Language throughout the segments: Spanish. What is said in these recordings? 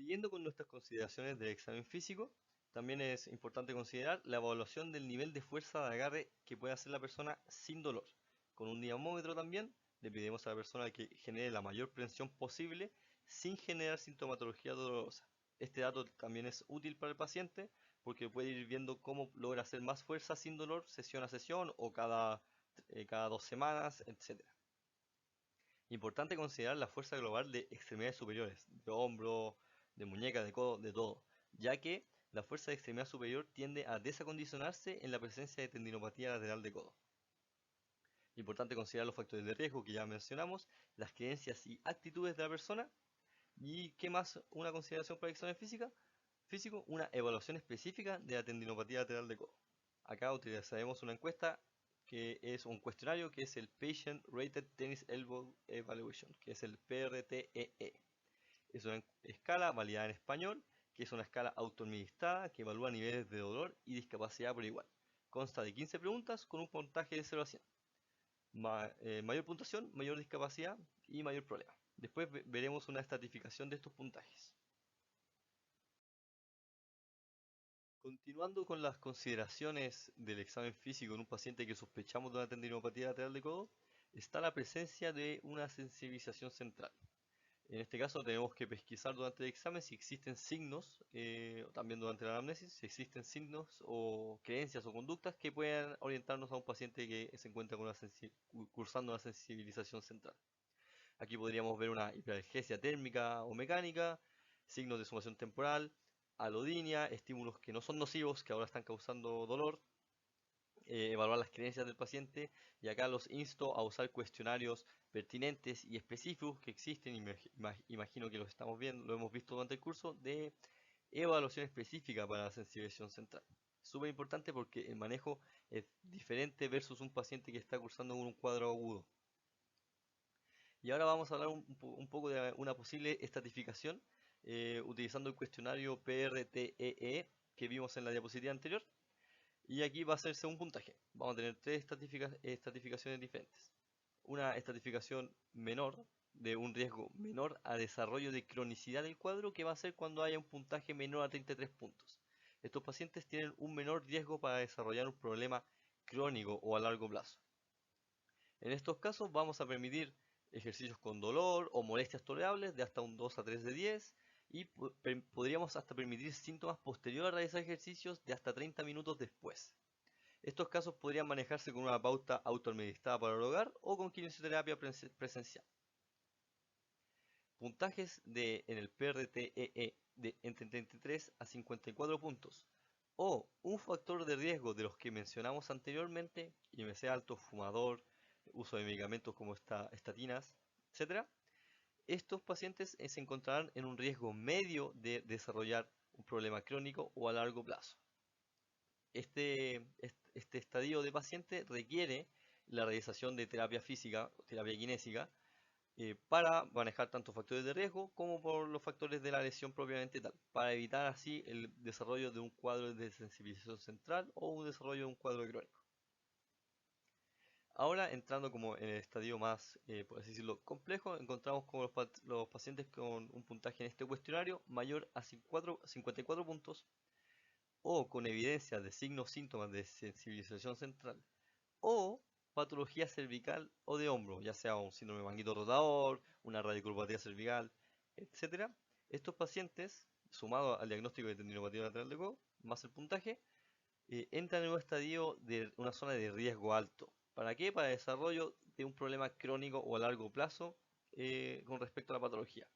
Siguiendo con nuestras consideraciones del examen físico, también es importante considerar la evaluación del nivel de fuerza de agarre que puede hacer la persona sin dolor. Con un dinamómetro también le pedimos a la persona que genere la mayor presión posible sin generar sintomatología dolorosa. Este dato también es útil para el paciente porque puede ir viendo cómo logra hacer más fuerza sin dolor sesión a sesión o cada 2 semanas, etc. Importante considerar la fuerza global de extremidades superiores, de hombro, de muñeca, de codo, de todo, ya que la fuerza de extremidad superior tiende a desacondicionarse en la presencia de tendinopatía lateral de codo. Importante considerar los factores de riesgo que ya mencionamos, las creencias y actitudes de la persona, y qué más una consideración para el examen físico, una evaluación específica de la tendinopatía lateral de codo. Acá utilizaremos una encuesta que es un cuestionario que es el Patient Rated Tennis Elbow Evaluation, que es el PRTEE. Es una escala validada en español, que es una escala autoadministrada que evalúa niveles de dolor y discapacidad por igual. Consta de 15 preguntas con un puntaje de 0 a 100. Mayor puntuación, mayor discapacidad y mayor problema. Después veremos una estratificación de estos puntajes. Continuando con las consideraciones del examen físico en un paciente que sospechamos de una tendinopatía lateral de codo, está la presencia de una sensibilización central. En este caso tenemos que pesquisar durante el examen si existen signos, también durante la anamnesis, si existen signos o creencias o conductas que puedan orientarnos a un paciente que se encuentra con cursando una sensibilización central. Aquí podríamos ver una hiperalgesia térmica o mecánica, signos de sumación temporal, alodinia, estímulos que no son nocivos, que ahora están causando dolor, evaluar las creencias del paciente, y acá los insto a usar cuestionarios pertinentes y específicos que existen, y imagino que los estamos viendo, lo hemos visto durante el curso, de evaluación específica para la sensibilización central. Súper importante porque el manejo es diferente versus un paciente que está cursando con un cuadro agudo. Y ahora vamos a hablar un poco de una posible estratificación utilizando el cuestionario PRTEE que vimos en la diapositiva anterior. Y aquí va a hacerse un puntaje. Vamos a tener tres estratificaciones diferentes. Una estratificación menor, de un riesgo menor a desarrollo de cronicidad del cuadro, que va a ser cuando haya un puntaje menor a 33 puntos. Estos pacientes tienen un menor riesgo para desarrollar un problema crónico o a largo plazo. En estos casos vamos a permitir ejercicios con dolor o molestias tolerables de hasta un 2 a 3 de 10 y podríamos hasta permitir síntomas posteriores a realizar ejercicios de hasta 30 minutos después. Estos casos podrían manejarse con una pauta autoadministrada para el hogar o con kinesioterapia presencial. Puntajes en el PRTEE de entre 33 a 54 puntos o un factor de riesgo de los que mencionamos anteriormente, IMC alto, fumador, uso de medicamentos como estatinas, etc. Estos pacientes se encontrarán en un riesgo medio de desarrollar un problema crónico o a largo plazo. Este estadio de paciente requiere la realización de terapia física, terapia kinésica, para manejar tanto factores de riesgo como por los factores de la lesión propiamente tal, para evitar así el desarrollo de un cuadro de sensibilización central o un desarrollo de un cuadro crónico. Ahora, entrando como en el estadio más, por así decirlo, complejo, encontramos como los pacientes con un puntaje en este cuestionario mayor a 54 puntos o con evidencia de signos síntomas de sensibilización central o patología cervical o de hombro, ya sea un síndrome de manguito rotador, una radiculopatía cervical, etc. Estos pacientes, sumado al diagnóstico de tendinopatía lateral de codo, más el puntaje, entran en un estadio de una zona de riesgo alto. ¿Para qué? Para el desarrollo de un problema crónico o a largo plazo con respecto a la patología.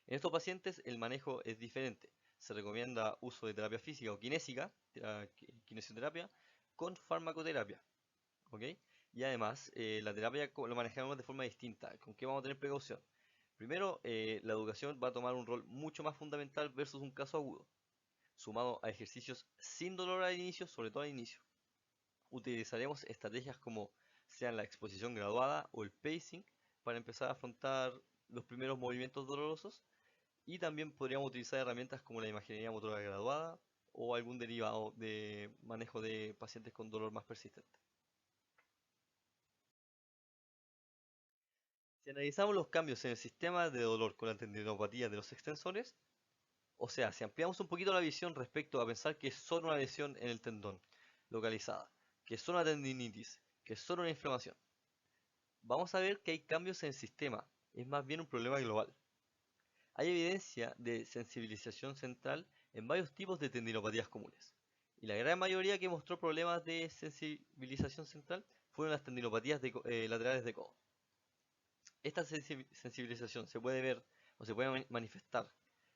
En estos pacientes el manejo es diferente. Se recomienda uso de terapia física o kinésica, kinesioterapia, con farmacoterapia. ¿Ok? Y además, la terapia lo manejamos de forma distinta. ¿Con qué vamos a tener precaución? Primero, la educación va a tomar un rol mucho más fundamental versus un caso agudo, sumado a ejercicios sin dolor al inicio, sobre todo al inicio. Utilizaremos estrategias como sean la exposición graduada o el pacing para empezar a afrontar los primeros movimientos dolorosos y también podríamos utilizar herramientas como la imaginería motora graduada o algún derivado de manejo de pacientes con dolor más persistente. Si analizamos los cambios en el sistema de dolor con la tendinopatía de los extensores, o sea, si ampliamos un poquito la visión respecto a pensar que es solo una lesión en el tendón localizada, que es solo una tendinitis, que es solo una inflamación, vamos a ver que hay cambios en el sistema, es más bien un problema global. Hay evidencia de sensibilización central en varios tipos de tendinopatías comunes, y la gran mayoría que mostró problemas de sensibilización central fueron las tendinopatías laterales de codo. Esta sensibilización se puede ver o se puede manifestar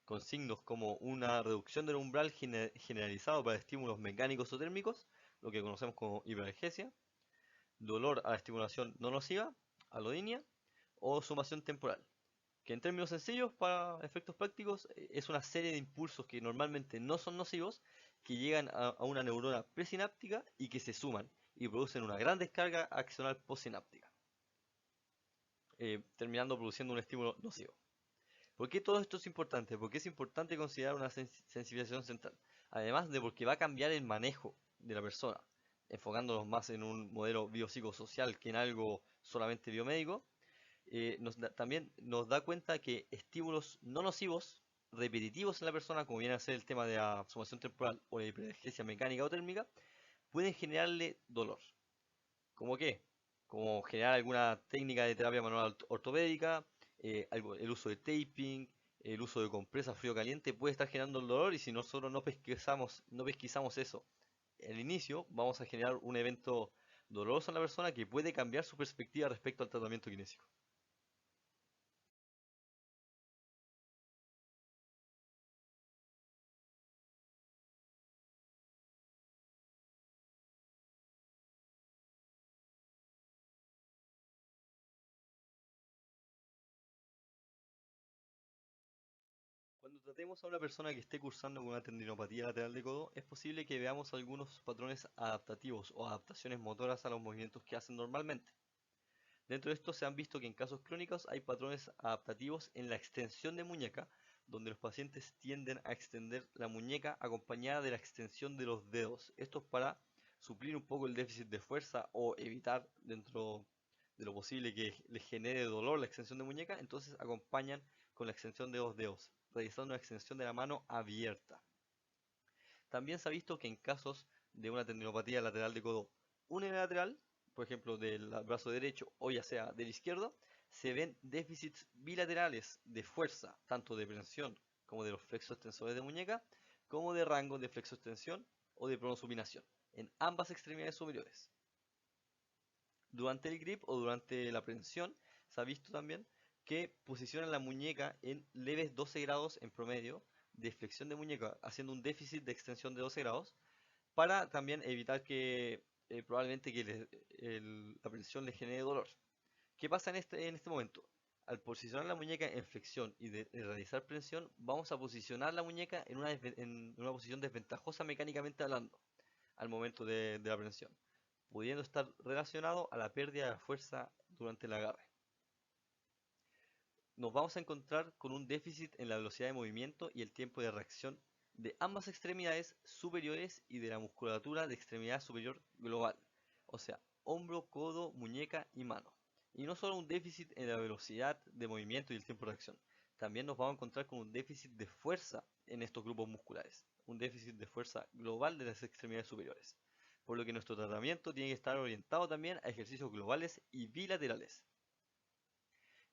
con signos como una reducción del umbral generalizado para estímulos mecánicos o térmicos, lo que conocemos como hiperalgesia, dolor a la estimulación no nociva, alodinia, o sumación temporal, que en términos sencillos, para efectos prácticos, es una serie de impulsos que normalmente no son nocivos, que llegan a una neurona presináptica y que se suman y producen una gran descarga axonal postsináptica, terminando produciendo un estímulo nocivo. ¿Por qué todo esto es importante? Porque es importante considerar una sensibilización central. Además de porque va a cambiar el manejo de la persona, enfocándonos más en un modelo biopsicosocial que en algo solamente biomédico. También nos da cuenta que estímulos no nocivos, repetitivos en la persona, como viene a ser el tema de la sumación temporal o la hiperalgesia mecánica o térmica, pueden generarle dolor. ¿Cómo qué? Como generar alguna técnica de terapia manual ortopédica, el uso de taping, el uso de compresas frío-caliente puede estar generando el dolor, y si nosotros no pesquisamos eso al inicio, vamos a generar un evento doloroso en la persona que puede cambiar su perspectiva respecto al tratamiento kinésico. Cuando tratemos a una persona que esté cursando con una tendinopatía lateral de codo, es posible que veamos algunos patrones adaptativos o adaptaciones motoras a los movimientos que hacen normalmente. Dentro de esto se han visto que en casos crónicos hay patrones adaptativos en la extensión de muñeca, donde los pacientes tienden a extender la muñeca acompañada de la extensión de los dedos. Esto es para suplir un poco el déficit de fuerza o evitar, dentro de lo posible, que les genere dolor la extensión de muñeca. Entonces acompañan con la extensión de los dedos, realizando una extensión de la mano abierta. También se ha visto que en casos de una tendinopatía lateral de codo unilateral, por ejemplo del brazo derecho o ya sea del izquierdo, se ven déficits bilaterales de fuerza, tanto de prensión como de los flexos tensores de muñeca, como de rango de flexoextensión o de pronosupinación en ambas extremidades superiores. Durante el grip o durante la prensión se ha visto también que posicionan la muñeca en leves 12 grados en promedio de flexión de muñeca, haciendo un déficit de extensión de 12 grados, para también evitar que probablemente que la prensión le genere dolor. ¿Qué pasa en este momento? Al posicionar la muñeca en flexión y de realizar prensión, vamos a posicionar la muñeca en una posición desventajosa mecánicamente hablando al momento de la prensión, pudiendo estar relacionado a la pérdida de fuerza durante el agarre. Nos vamos a encontrar con un déficit en la velocidad de movimiento y el tiempo de reacción de ambas extremidades superiores y de la musculatura de extremidad superior global, o sea, hombro, codo, muñeca y mano. Y no solo un déficit en la velocidad de movimiento y el tiempo de reacción, también nos vamos a encontrar con un déficit de fuerza en estos grupos musculares, un déficit de fuerza global de las extremidades superiores, por lo que nuestro tratamiento tiene que estar orientado también a ejercicios globales y bilaterales.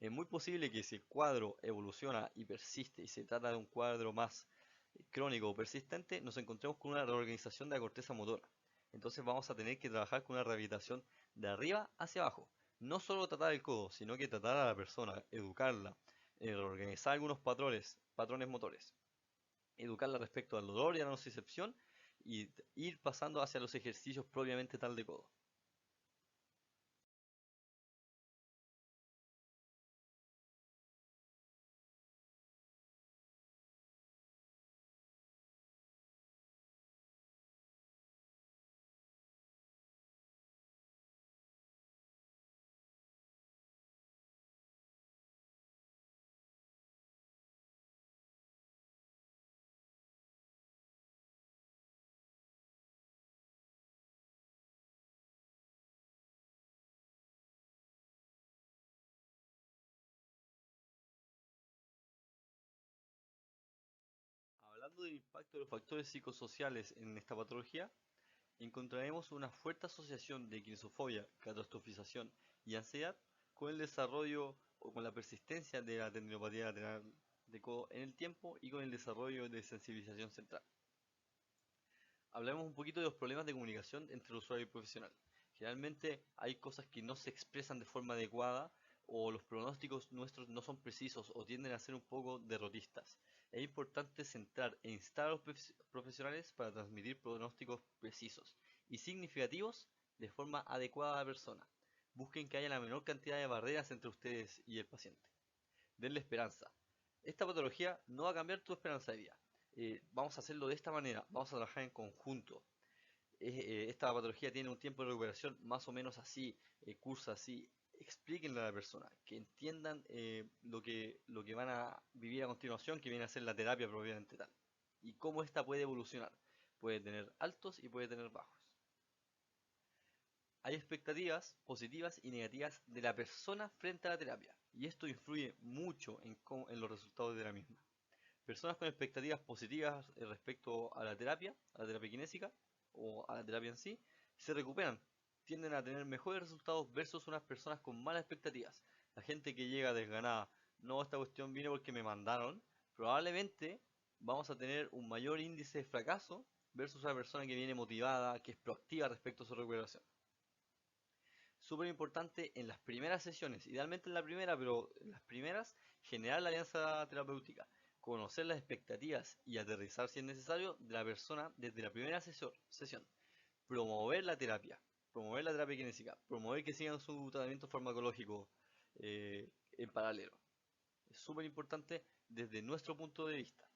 Es muy posible que si el cuadro evoluciona y persiste y se trata de un cuadro más crónico o persistente, nos encontremos con una reorganización de la corteza motora. Entonces vamos a tener que trabajar con una rehabilitación de arriba hacia abajo. No solo tratar el codo, sino que tratar a la persona, educarla, reorganizar algunos patrones motores, educarla respecto al dolor y a la nocicepción, y ir pasando hacia los ejercicios propiamente tal de codo. Estudiando el impacto de los factores psicosociales en esta patología, encontraremos una fuerte asociación de quinesiofobia, catastrofización y ansiedad con el desarrollo o con la persistencia de la tendinopatía lateral de codo en el tiempo y con el desarrollo de sensibilización central. Hablemos un poquito de los problemas de comunicación entre el usuario y el profesional. Generalmente hay cosas que no se expresan de forma adecuada o los pronósticos nuestros no son precisos o tienden a ser un poco derrotistas. Es importante centrar e instar a los profesionales para transmitir pronósticos precisos y significativos de forma adecuada a la persona. Busquen que haya la menor cantidad de barreras entre ustedes y el paciente. Denle esperanza. Esta patología no va a cambiar tu esperanza de vida. Vamos a hacerlo de esta manera, vamos a trabajar en conjunto. Esta patología tiene un tiempo de recuperación más o menos así, cursa así. Explíquenle a la persona, que entiendan lo que van a vivir a continuación, que viene a ser la terapia propiamente tal. Y cómo esta puede evolucionar. Puede tener altos y puede tener bajos. Hay expectativas positivas y negativas de la persona frente a la terapia, y esto influye mucho en los resultados de la misma. Personas con expectativas positivas respecto a la terapia kinésica o a la terapia en sí, se recuperan, tienden a tener mejores resultados versus unas personas con malas expectativas. La gente que llega desganada, no, esta cuestión viene porque me mandaron, probablemente vamos a tener un mayor índice de fracaso versus una persona que viene motivada, que es proactiva respecto a su recuperación. Súper importante en las primeras sesiones, idealmente en la primera, pero en las primeras, generar la alianza terapéutica, conocer las expectativas y aterrizar si es necesario de la persona desde la primera sesión, promover la terapia kinésica, promover que sigan su tratamiento farmacológico en paralelo. Es súper importante desde nuestro punto de vista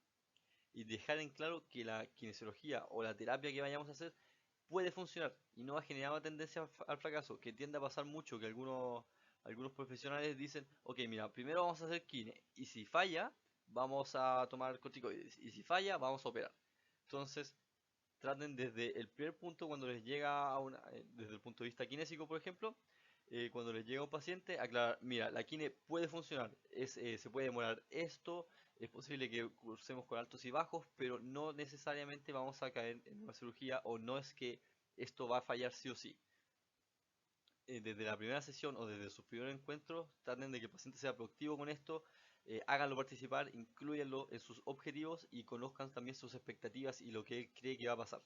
y dejar en claro que la kinesiología o la terapia que vayamos a hacer puede funcionar y no va a generar una tendencia al fracaso, que tiende a pasar mucho, que algunos profesionales dicen, ok, mira, primero vamos a hacer kine, y si falla, vamos a tomar corticoides, y si falla, vamos a operar. Entonces, traten desde el primer punto, cuando les llega desde el punto de vista kinésico, por ejemplo, cuando les llega un paciente, aclarar, mira, la kine puede funcionar, se puede demorar esto, es posible que cursemos con altos y bajos, pero no necesariamente vamos a caer en una cirugía o no es que esto va a fallar sí o sí. Desde la primera sesión o desde sus primeros encuentros, traten de que el paciente sea proactivo con esto, háganlo participar, incluyanlo en sus objetivos y conozcan también sus expectativas y lo que él cree que va a pasar.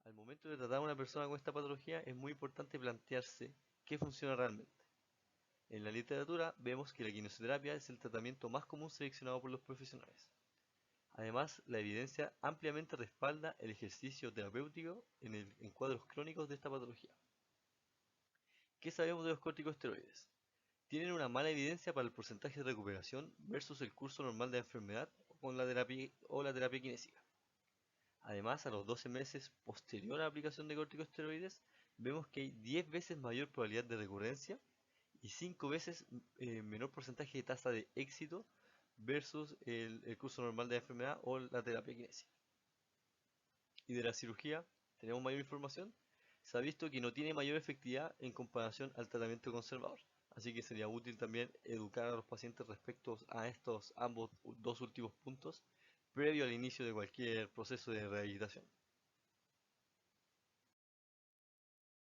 Al momento de tratar a una persona con esta patología es muy importante plantearse qué funciona realmente. En la literatura vemos que la quimioterapia es el tratamiento más común seleccionado por los profesionales. Además, la evidencia ampliamente respalda el ejercicio terapéutico en cuadros crónicos de esta patología. ¿Qué sabemos de los corticosteroides? Tienen una mala evidencia para el porcentaje de recuperación versus el curso normal de la enfermedad o la terapia kinésica. Además, a los 12 meses posterior a la aplicación de corticosteroides, vemos que hay 10 veces mayor probabilidad de recurrencia y 5 veces menor porcentaje de tasa de éxito versus el curso normal de la enfermedad o la terapia kinésica. Y de la cirugía, tenemos mayor información. Se ha visto que no tiene mayor efectividad en comparación al tratamiento conservador. Así que sería útil también educar a los pacientes respecto a estos ambos dos últimos puntos previo al inicio de cualquier proceso de rehabilitación.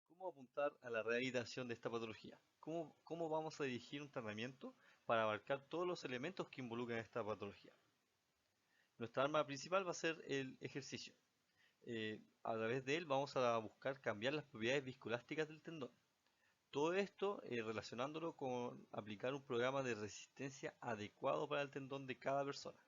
¿Cómo apuntar a la rehabilitación de esta patología? ¿Cómo vamos a dirigir un tratamiento para abarcar todos los elementos que involucran esta patología? Nuestra arma principal va a ser el ejercicio. A través de él vamos a buscar cambiar las propiedades viscoelásticas del tendón. Todo esto relacionándolo con aplicar un programa de resistencia adecuado para el tendón de cada persona.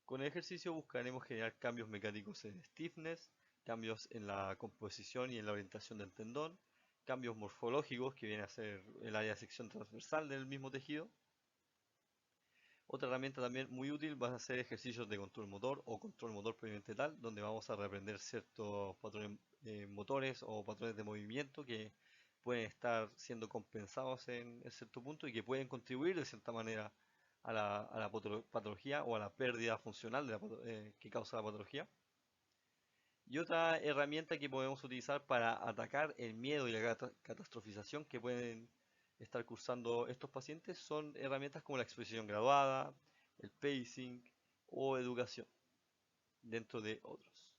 Con el ejercicio buscaremos generar cambios mecánicos en stiffness, cambios en la composición y en la orientación del tendón, cambios morfológicos que viene a ser el área de sección transversal del mismo tejido. Otra herramienta también muy útil va a ser ejercicios de control motor o control motor propiamente tal, donde vamos a reaprender ciertos patrones motores o patrones de movimiento que pueden estar siendo compensados en cierto punto y que pueden contribuir de cierta manera a la patología o a la pérdida funcional que causa la patología. Y otra herramienta que podemos utilizar para atacar el miedo y la catastrofización que pueden estar cursando estos pacientes son herramientas como la exposición graduada, el pacing o educación, dentro de otros.